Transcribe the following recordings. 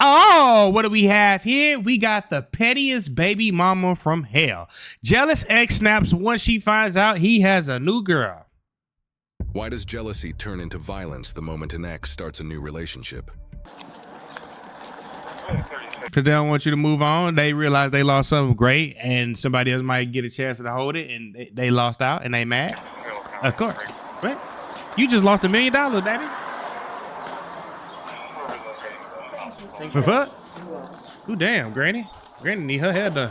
Oh, what do we have here? We got the pettiest baby mama from hell. Jealous ex snaps once she finds out he has a new girl. Why does jealousy turn into violence the moment an ex starts a new relationship? Because they don't want you to move on. They realize they lost something great and somebody else might get a chance to hold it and they lost out and they mad. Of course. Right? You just lost $1 million, baby. What? Ooh, damn, Granny. Granny need her hair done.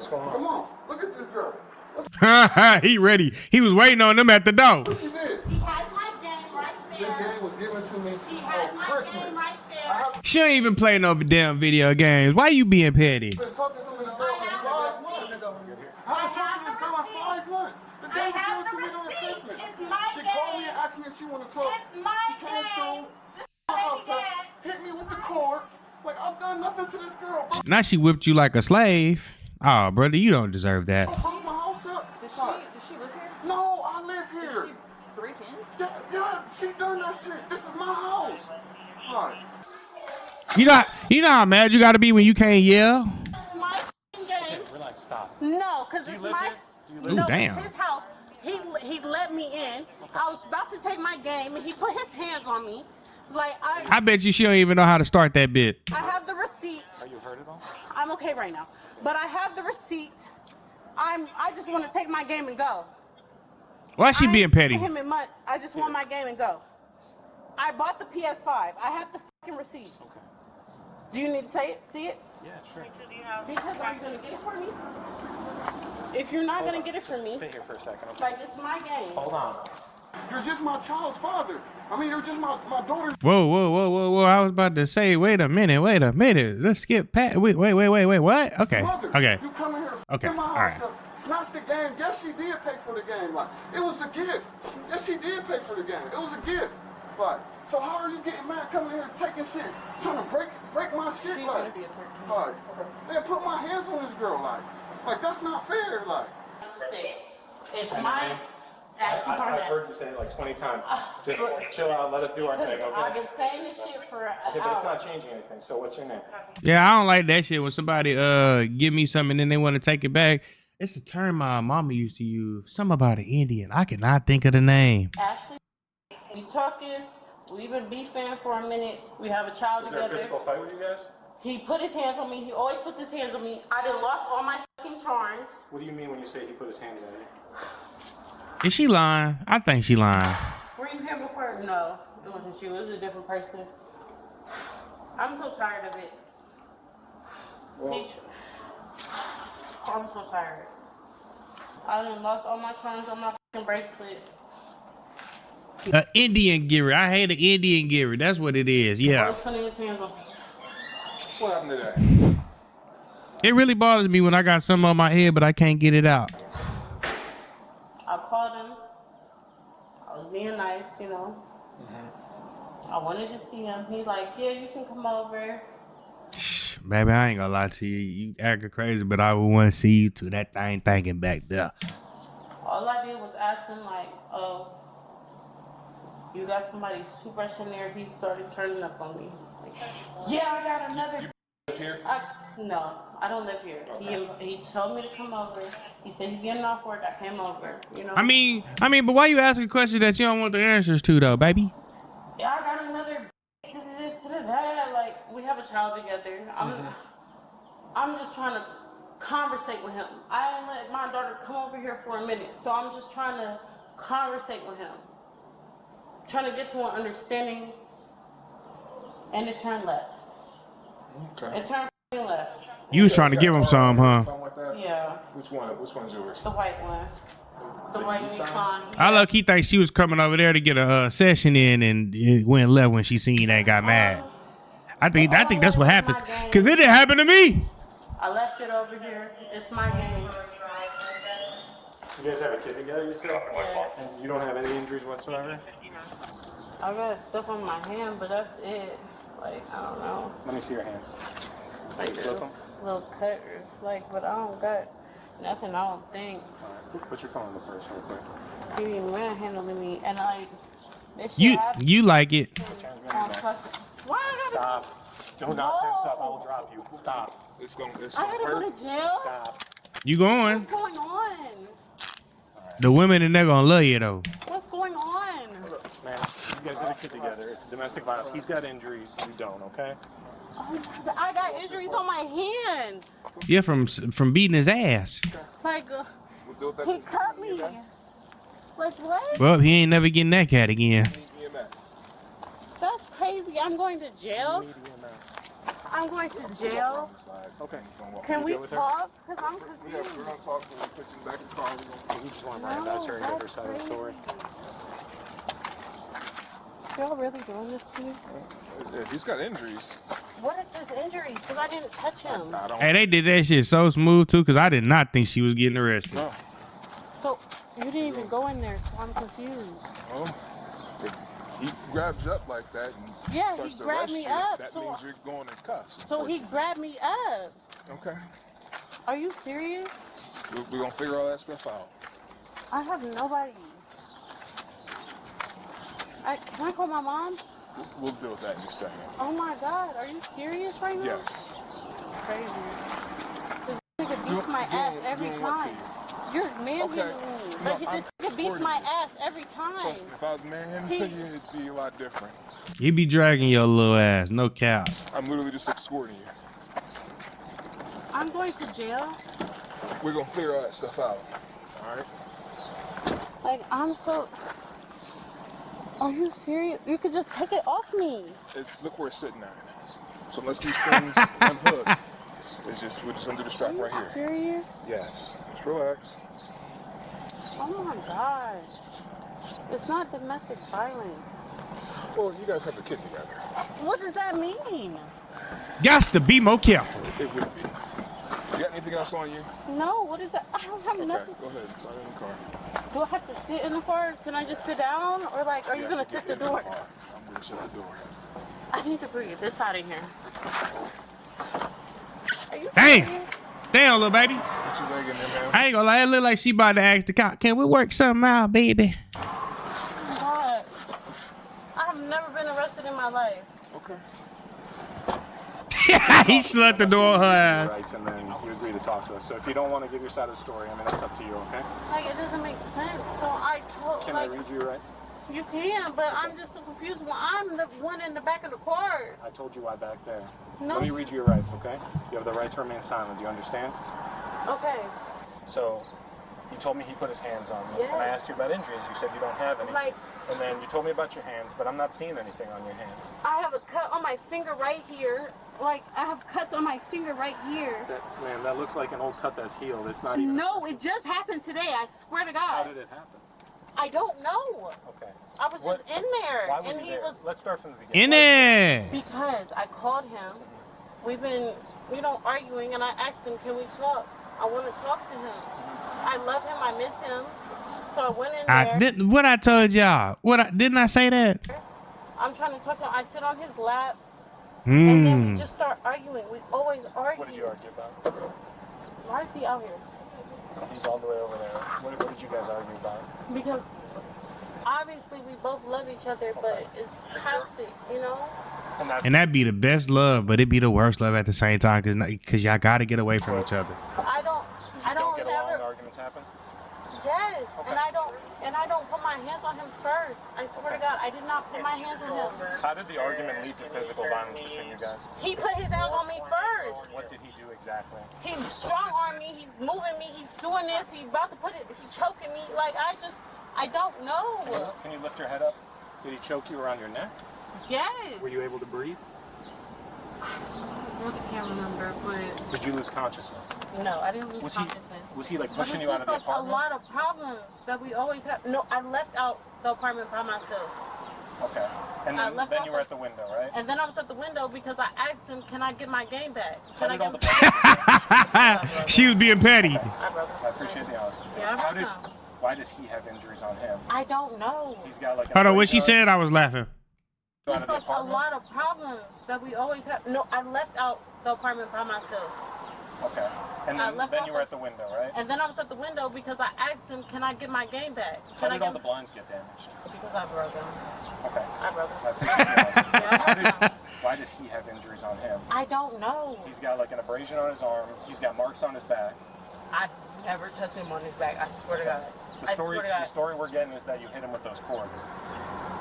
Come on, look at this girl. He ready. He was waiting on them at the door. What she did? He has my game right there. This game was given to me He has on my Christmas. game right there. She don't even play no damn video games. Why you being petty? I've been talking to this girl in 5 months. I haven't talked to this girl in 5 months. This game was given to me during Christmas. It's my She game. called me and asked me if she wanted to talk. It's my She came game. through my house, hit me with the cords. Like, I've done nothing to this girl, bro. Now she whipped you like a slave. Oh, brother, you don't deserve that. Broke my house up. Does she live here? No, I live here. She break in? Yeah, she done that shit. This is my house. Right. You know how mad you gotta be when you can't yell? It's my game. Relax, stop. No, because it's my. Ooh, No, damn. it's his house. He let me in. I was about to take my game, and he put his hands on me. Like I bet you she don't even know how to start that bit. I have the receipt. Are you hurt at all? I'm okay right now, but I have the receipt. I just want to take my game and go. Why she being petty? I ain't him in months. I just want my game and go. I bought the PS5. I have the fucking receipt. Okay. Do you need to say it? See it? Yeah, sure. Because are you gonna get it for me? If you're not gonna get it for me, Stay here for a second, okay? like it's my game. Hold on. You're just my child's father. I mean, you're just my daughter's. Whoa. I was about to say, wait a minute. Let's skip past. Wait, what? Okay. Mother. Okay. You come in here, Okay, in my all house, right. snatch the game. Yes, she did pay for the game. Like, it was a gift. Yes, she did pay for the game. It was a gift. Like, so how are you getting mad coming here taking shit, trying to break my shit? Like, then put my hands on this girl. Like that's not fair. Like, It's my Ashley I've Barnett. heard you say it like 20 times. Just chill out, let us do our thing, Because I've okay? been saying this shit for an Yeah, but it's hour. not changing anything, so what's your name? Yeah, I don't like that shit when somebody give me something and then they want to take it back. It's a term my mama used to use. Something about an Indian. I cannot think of the name. Ashley, we talking. We've been beefing for a minute. We have a child Is there a together. physical fight with you guys? He put his hands on me. He always puts his hands on me. I done lost all my fucking charms. What do you mean when you say he put his hands on you? Is she lying? I think she lying. Were you here before? No, it wasn't you. It was a different person. I'm so tired of it. I'm so tired. I done lost all my charms on my fucking bracelet. An Indian giver. I hate an Indian giver. That's what it is. Yeah. Always putting his hands on me. What happened today? It really bothers me when I got something on my head, but I can't get it out. I called him. I was being nice, you know. I wanted to see him. He's like, yeah, you can come over. Baby, I ain't gonna lie to you. You acting crazy, but I would want to see you to that thing thinking back there. All I did was ask him, like, oh, you got somebody too fresh in there. He started turning up on me. Like, yeah, I got another. Here? No, I don't live here. Okay. He told me to come over. He said he's getting off work. I came over, you know. I mean, but why you asking questions that you don't want the answers to, though, baby? Yeah, I got another. Like, we have a child together. I'm just trying to conversate with him. I didn't let my daughter come over here for a minute, so I'm just trying to conversate with him. Trying to get to an understanding, and it turned left. Okay. It turned left. You was trying to give him some, huh? Something like that? Yeah, Which one? Which one's yours? the white one. The white Nissan. I low-key think she was coming over there to get a session in, and it went left when she seen that and got mad. I think that's what happened. Cause it didn't happen to me. I left it over here. It's my game. You guys have a kid together, you still? Yes. And you don't have any injuries whatsoever? I got stuff on my hand, but that's it. Like, I don't know. Let me see your hands. Like, Flip them. little cutters. Like, but I don't got nothing, I don't think. Alright, put your phone in the purse real quick. He be manhandling me, and like, this shit happened. You like it. Why I gotta? Stop. Do not tense up. I will drop you. Stop. It's gonna I gotta go hurt. to jail. Stop. You going? What's going on? The women in there gonna love you though. What's going on? Man, you guys got a kid together. It's domestic violence. He's got injuries. You don't, okay? Oh, I got injuries on my hand. Yeah, from beating his ass. Like, he cut me. Like what? Well, he ain't never getting that cat again. That's crazy. I'm going to jail. I'm going to jail. Okay. Can we talk? Because I'm We're confused. gonna talk when we put you back in the car. You just want to ask her and give her side of the story. Y'all really doing this to me? If he's got injuries, What is his injury? Because I didn't touch him. I don't. Hey, they did that shit so smooth too, cause I did not think she was getting arrested. No. So you didn't even go in there, so I'm confused. Well, if he grabs you up like that and Yeah, starts he to grabbed arrest me you, up, that so- means you're going in cuffs. So he grabbed me up. Okay. Are you serious? We're gonna figure all that stuff out. I have nobody. Can I call my mom? We'll deal with that in a second. Oh my God, are you serious right now? Yes. Crazy. This nigga beats my ass every doing what to time. You're manhandling Okay. me. No, Like, this I'm nigga beats supporting my you. ass every time. Trust me, if I was manhandling you, it'd be a lot different. He be dragging your little ass, no cap. I'm literally just escorting you. I'm going to jail. We're gonna figure all that stuff out. All right. Like, I'm so... Are you serious? You could just take it off me. Look where it's sitting at. So unless these things unhook, we're just gonna do the strap right here. Serious? Yes. Just relax. Oh my gosh. It's not domestic violence. Well, you guys have a kid together. What does that mean? Gots to be more careful. It would be. You got anything else on you? No, what is that? I don't have Okay, nothing. go ahead. It's in the car. Do I have to sit in the car? Can I just sit down? Or like, are you gonna sit the Get in door? car. I'm gonna shut the door. I need to breathe. This side in here. Are you Damn. serious? Damn, little baby. Put your leg in there, man. I ain't gonna lie, it look like she about to ask the cop, can we work something out, baby? God. I have never been arrested in my life. Okay. He shut the door on her ass. Rights, and then you agree to talk to us. So if you don't want to give your side of the story, I mean, that's up to you, okay? Like, it doesn't make sense. So I told, Can like, I read you your rights? you can, but I'm just so confused when I'm the one in the back of the car. I told you why back there. No. Let me read you your rights, okay? You have the right to remain silent. Do you understand? Okay. So, you told me he put his hands on you. Yeah. When I asked you about injuries, you said you don't have any. Like- and then you told me about your hands, but I'm not seeing anything on your hands. I have a cut on my finger right here. Like, I have cuts on my finger right here. Man, that looks like an old cut that's healed. It's not even... No, it just happened today. I swear to How God. did it happen? I don't know. Okay. I was just in there. Why were And you he there? was... Let's start from the beginning. In there. Because I called him. We've been, arguing, and I asked him, can we talk? I want to talk to him. I love him. I miss him. So I went in there. What I told y'all? Didn't I say that? I'm trying to talk to him. I sit on his lap, and then we just start arguing. We always argue. What did you argue about? Why is he out here? He's all the way over there. What did you guys argue about? Because obviously we both love each other, but it's toxic, you know? And that's And that'd be the best love, but it'd be the worst love at the same time, cause y'all gotta get away from each other. I don't get along, never. arguments happen? Yes, and I don't put my hands on him first. I swear to God, I did not put my hands on him. How did the argument lead to physical violence between you guys? He put his hands on me first. What did he do exactly? He strong armed me. He's moving me. He's doing this. He about to put it. He choking me. Like I don't know. Can you lift your head up? Did he choke you around your neck? Yes. Were you able to breathe? I really can't remember, but Did you lose consciousness? no, I didn't lose Was consciousness. he like But pushing it's you out just of the like a apartment? lot of problems that we always have. No, I left out the apartment by myself. Okay. And I then, left then off you were the- at the window, right? And then I was at the window because I asked him, "Can I get my game back? How Can I did all get?" the She was being petty. I broke I appreciate the honesty. Yeah, I How broke did? down. Why does he have injuries on him? I don't know. He's got like. Hold on, what she said, I was laughing. Just like a lot of problems that we always have. No, I left out the apartment by myself. Okay. And I then, left then off you were the- at the window, right? And then I was at the window because I asked him, "Can I get my game back? How Can I did all get?" the blinds get damaged? Because I broke them. Okay. I broke I them. appreciate the honesty. Yeah, I How broke them. why does he have injuries on him? I don't know. He's got like an abrasion on his arm. He's got marks on his back. I've never touched him on his back. I swear to God. The story we're getting is that you hit him with those cords.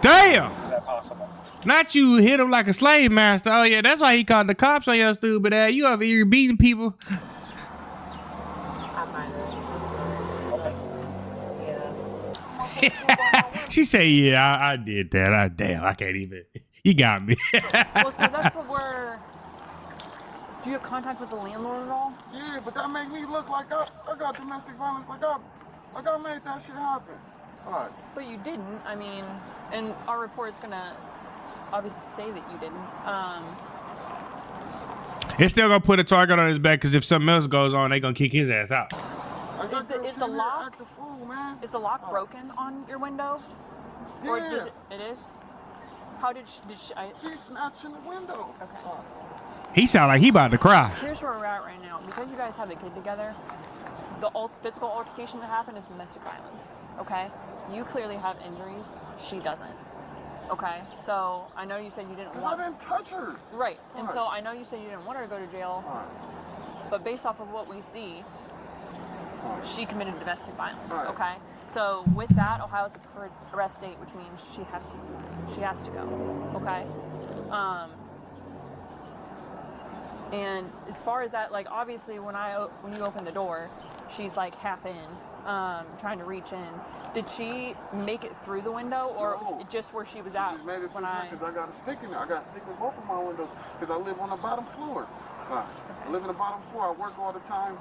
Damn! Is that possible? Not you hit him like a slave master. Oh yeah, that's why he called the cops on your stupid ass. You over here beating people. I might have. I'm sorry. Okay. Yeah. She said, "Yeah, I did that. I can't even." You got me. Well, so that's what we're. Do you have contact with the landlord at all? Yeah, but that make me look like I got domestic violence, like I made that shit happen. All right. But you didn't. I mean, and our report's gonna obviously say that you didn't. It's still gonna put a target on his back because if something else goes on, they gonna kick his ass out. Is the lock- Act the fool, man. Is the lock broken on your window? Or Yeah. does it is? How did she? She snatched in the window. Okay. He sound like he about to cry. Here's where we're at right now. Because you guys have a kid together, the physical altercation that happened is domestic violence. Okay? You clearly have injuries. She doesn't. Okay? So I know you said you didn't Because I want. didn't touch her. Right. And Right. so I know you said you didn't want her to go to jail. All But based off of what we see, right. she committed domestic violence. Right. Okay. So with that, Ohio's a preferred arrest date, which means she has to go. Okay. And as far as that, like obviously when you open the door, she's like half in, trying to reach in. Did she make it through the window, or No. just where she was She at just made it when through because I got a stick in there. I got a stick with both of my windows because I live on the bottom floor. Right. I live on the bottom floor. I work all the time.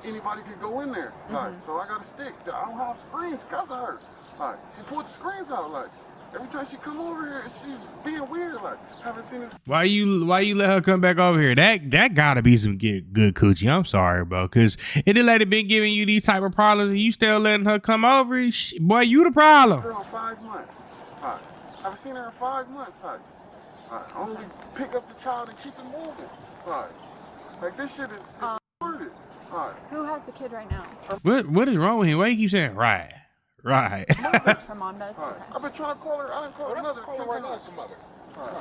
Anybody could go in there. Right. So I got a stick. I don't have screens because of her. Right. She pulled the screens out. Like every time she come over here, she's being weird. Like haven't seen this. Why you let her come back over here? That gotta be some good coochie. I'm sorry, bro, because if the lady been giving you these type of problems and you still letting her come over, boy, you the problem. Girl, in 5 months. Right. Haven't seen her in 5 months. Like, right. Only pick up the child and keep it moving. Right. Like this shit is retarded. Right. who has the kid right now? What is wrong with him? Why you keep saying right? Her mom does. Right. Okay. I've been trying to call her. I didn't call her mother 10 times. Oh,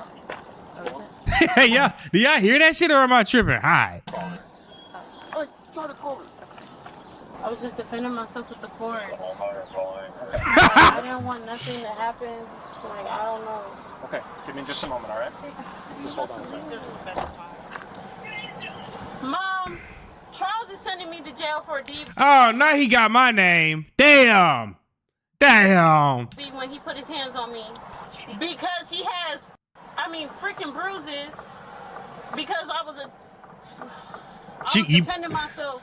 is it? Hey, y'all, do y'all hear that shit or am I tripping? Hi. I tried to call her. I was just defending myself with the cords. I didn't want nothing to happen. Like, I don't know. Okay. Give me just a moment, all right? Just hold on a second. Mom, Charles is sending me to jail for a DV Oh, now he got my name. Damn. when he put his hands on me. Because he has, freaking bruises. Because I was defending myself.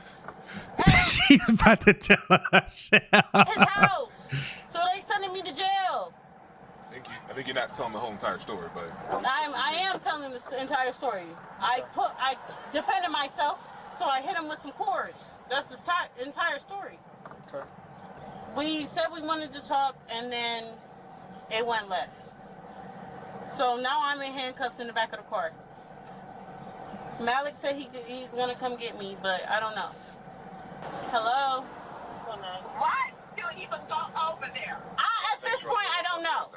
She was about to tell herself. His house. So they sending me to jail. I think you're not telling the whole entire story, but I am telling the entire story. I defended myself, so I hit him with some cords. That's the entire story. Okay. We said we wanted to talk, and then it went left. So now I'm in handcuffs in the back of the car. Malik said he's gonna come get me, but I don't know. Hello? Why do you even go over there? At this point, I don't know.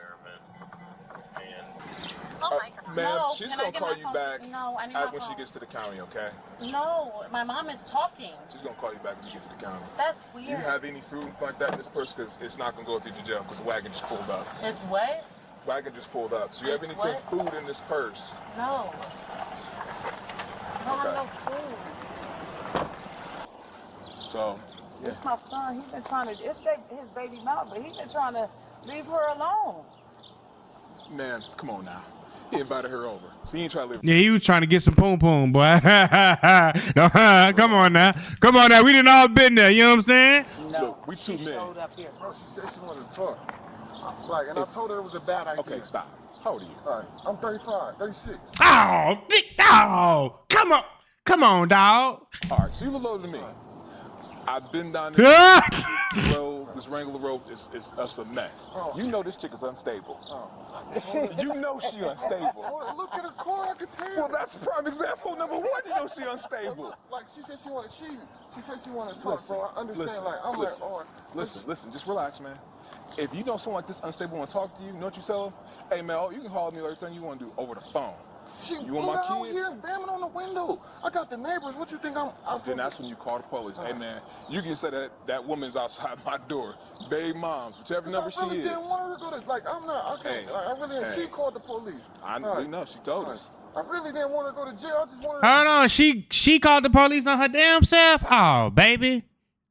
Oh my God. ma'am, No, she's can I gonna get call my you phone? back No, I need my when she phone. gets to the county, okay? No, my mom is talking. She's gonna call you back when you get to the county. That's Do weird. you have any food like that in this purse? Because it's not gonna go with you to jail because the wagon just pulled up. It's what? Wagon just pulled up. So you have It's anything what? food in this purse? No. I don't have Okay. no food. So It's my son. He's been trying to. It's his baby mom, but he's been trying to leave her alone. man, come on now. He invited her over. So he ain't trying to live. Yeah, he was trying to get some poom poom, boy. Come on now. We done all been there. You know what I'm saying? No, Look, we two she men. showed up here. Bro, she said she wanted to talk. Like, and I told her it was a bad idea. Okay, stop. How old are you? All right, I'm 35, 36. Oh, come on, dog. All right, so you look older than me. I've been down this road, this Wrangler road is a mess. You know this chick is unstable. You know she unstable. Well, look at her car, I can tell. Well, that's prime example number one. You know she unstable. Like she said she wanted to talk, bro. I understand. Like I'm like, oh, listen, just relax, man. If you know someone like this unstable want to talk to you, you know what you tell them? Hey, man, you can call me everything you want to do over the phone. She You blew want my down kids? here, bamming on the window. I got the neighbors. What you think I'm Then that's when you call the police. Hey, man, you can say that woman's outside my door. Babe moms, whichever number she is. I really didn't want her to go to, like, I'm not, okay. Hey, I really didn't. hey. She called the police. We know, she told us. I really didn't want her to go to jail. I just wanted her Hold on, she called the police on her damn self. Oh, baby.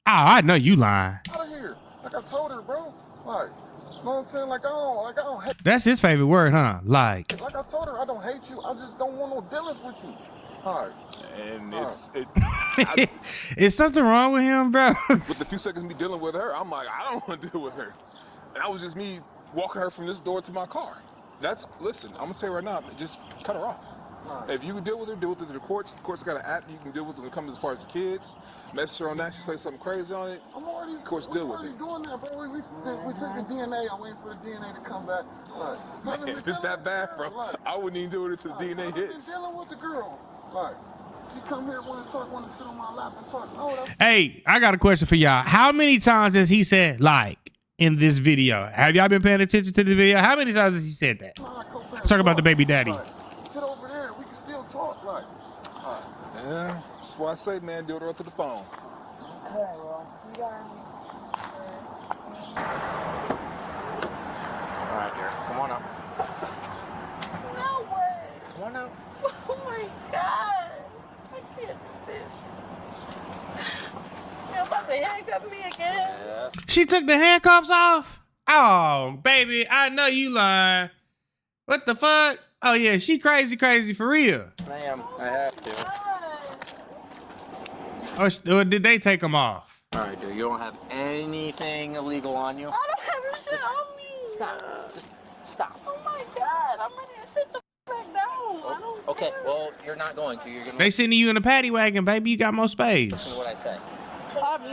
Oh, I know you lying. out of here. Like I told her, bro. Like, you know what I'm saying? Like I don't hate. That's his favorite word, huh? Like. Like I told her, I don't hate you. I just don't want no dealings with you. All right. And Is something wrong with him, bro? with the few seconds me dealing with her, I'm like, I don't want to deal with her. And that was just me walking her from this door to my car. Listen, I'm gonna tell you right now, just cut her off. If you can deal with her through the courts. The courts got an app you can deal with when it comes as far as the kids. Message her on that, she say something crazy on it. I'm already, course, deal with already it. doing that, bro. We took the DNA. I'm waiting for the DNA to come back. Like, If it's that bad, bro, I wouldn't even deal with it till the DNA I've been hits. dealing with the girl. Like, she come here, want to talk, want to sit on my lap and talk. No, that's Hey, I got a question for y'all. How many times has he said like in this video? Have y'all been paying attention to the video? How many times has he said that? not Talk about the baby daddy. Like, sit over there. We can still talk. Like, Yeah, that's why I say, man, deal with her through the phone. Okay, well, you got him. All right, dear. Come on up. No way. Come on up. Oh my God. I can't do this. You're about to handcuff me again. Yes. She took the handcuffs off? Oh, baby, I know you lying. What the fuck? Oh, yeah, she crazy for real. Ma'am, I have to. Or did they take them off? All right, dear. You don't have anything illegal on you. I don't have shit on me. Stop. Just stop. Oh my God. I'm ready to sit the back down. I don't Okay, care. well, you're not going to. You're going to They sending you in a paddy wagon, baby. You got more space. listen to what I say.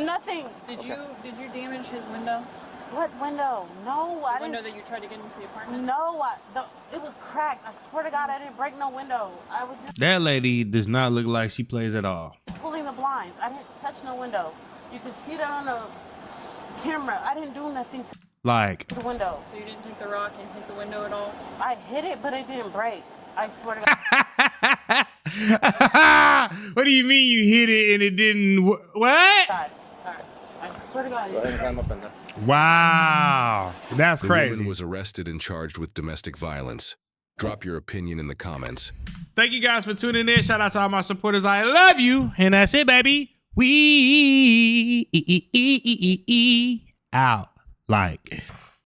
Nothing. Did you damage his window? What window? No, I The window didn't. that you tried to get into the apartment? No, it was cracked. I swear to God, I didn't break no window. I was just That lady does not look like she plays at all. pulling the blinds. I didn't touch no window. You can see that on the camera. I didn't do nothing Like, to the window. So you didn't take the rock and hit the window at all? I hit it, but it didn't break. I swear to God. what do you mean you hit it and it didn't? What? God. All right. I swear to God. Go ahead and climb up in there. Wow, that's The crazy. woman was arrested and charged with domestic violence. Drop your opinion in the comments. Thank you guys for tuning in. Shout out to all my supporters. I love you. And that's it, baby. We out. Like.